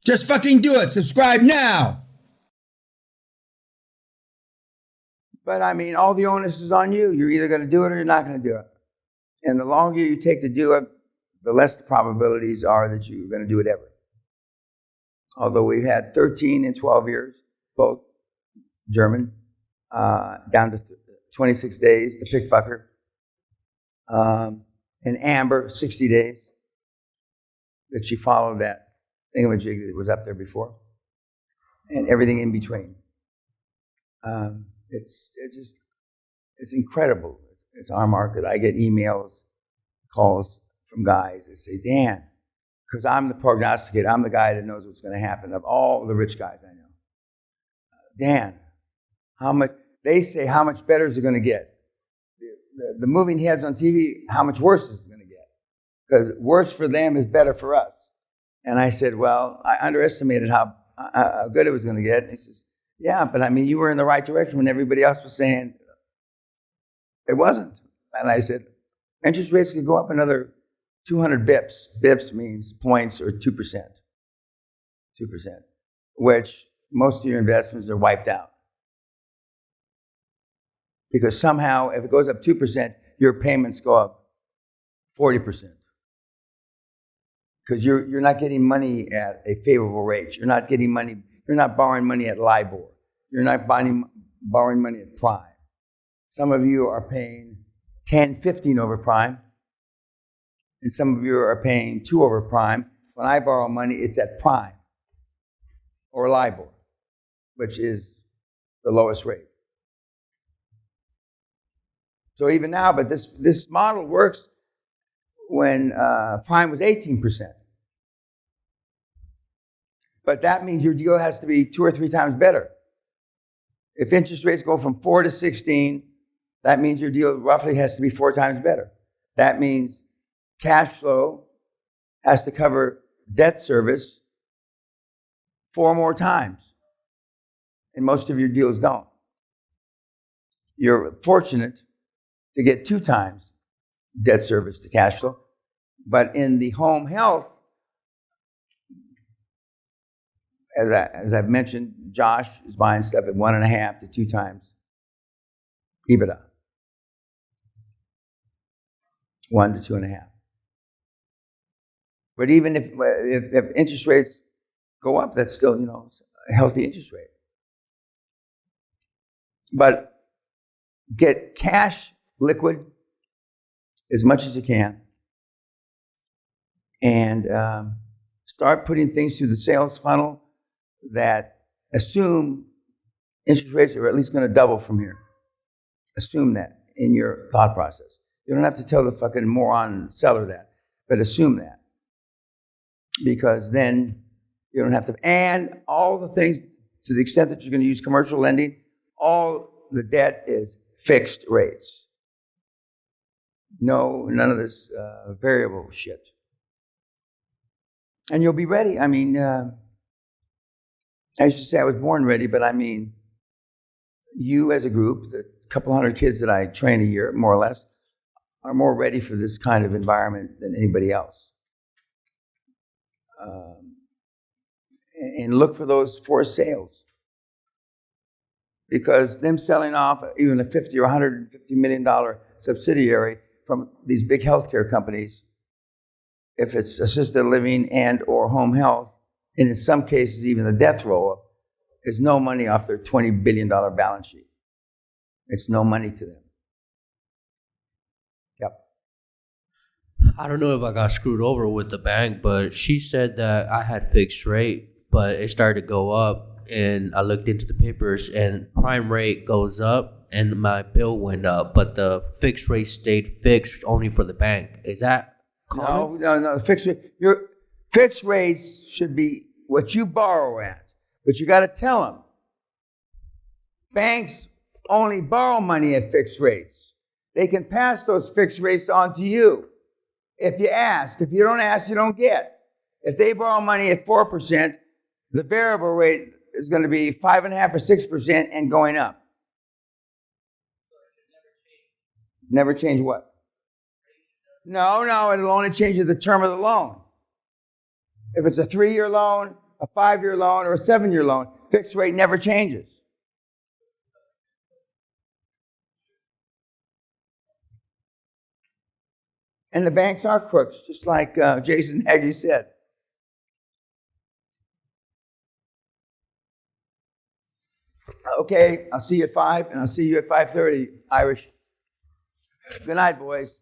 Just fucking do it. Subscribe now. But I mean, all the onus is on you. You're either going to do it or you're not going to do it. And the longer you take to do it, the less the probabilities are that you're going to do it ever. Although we've had 13 and 12 years, both German, down to 26 days, the pig fucker. And Amber, 60 days, that she followed that thingamajig that was up there before. And everything in between. It's incredible. It's our market. I get emails, calls from guys that say, Dan, because I'm the prognosticator, I'm the guy that knows what's going to happen of all the rich guys I know. Dan, they say how much better is it going to get? The moving heads on TV, how much worse is it going to get? Because worse for them is better for us. And I said, well, I underestimated how good it was going to get. And he says, yeah, but I mean, you were in the right direction when everybody else was saying it wasn't. And I said, interest rates could go up another 200 bips. Bips means points or 2%. 2%. Which most of your investments are wiped out. Because somehow, if it goes up 2%, your payments go up 40%. Because you're not getting money at a favorable rate. You're not getting money. You're not borrowing money at LIBOR. You're not borrowing money at prime. Some of you are paying 10, 15 over prime. And some of you are paying 2 over prime. When I borrow money, it's at prime or LIBOR, which is the lowest rate. So even now, but this model works when prime was 18%. But that means your deal has to be 2 or 3 times better. If interest rates go from 4 to 16, that means your deal roughly has to be 4 times better. That means cash flow has to cover debt service 4 more times. And most of your deals don't. You're fortunate to get 2 times debt service to cash flow. But in the home health, as I've mentioned, Josh is buying stuff at 1.5 to 2 times EBITDA. 1 to 2.5. But even if interest rates go up, that's still, a healthy interest rate. But get cash liquid as much as you can, and start putting things through the sales funnel that assume interest rates are at least going to double from here. Assume that in your thought process. You don't have to tell the fucking moron seller that, but assume that. Because then you don't have to, and all the things, to the extent that you're going to use commercial lending, all the debt is fixed rates. No, none of this variable shit. And you'll be ready. I mean, I used to say I was born ready, but I mean, you as a group, the couple hundred kids that I train a year, more or less, are more ready for this kind of environment than anybody else. And look for those forced sales. Because them selling off even a $50 or $150 million subsidiary from these big healthcare companies, if it's assisted living and or home health, and in some cases even the death roll-up, is no money off their $20 billion balance sheet. It's no money to them. Yep. I don't know if I got screwed over with the bank, but she said that I had fixed rate, but it started to go up, and I looked into the papers, and prime rate goes up, and my bill went up, but the fixed rate stayed fixed only for the bank. Is that common? No. Your fixed rates should be what you borrow at, but you got to tell them. Banks only borrow money at fixed rates. They can pass those fixed rates on to you if you ask. If you don't ask, you don't get. If they borrow money at 4%, the variable rate is going to be 5.5 or 6% and going up. Never change what? No, it'll only change the term of the loan. If it's a 3-year loan, a 5-year loan or a 7-year loan. Fixed rate never changes. And the banks are crooks, just like Jason Nagy said. Okay, I'll see you at 5, and I'll see you at 5:30, Irish. Good night, boys.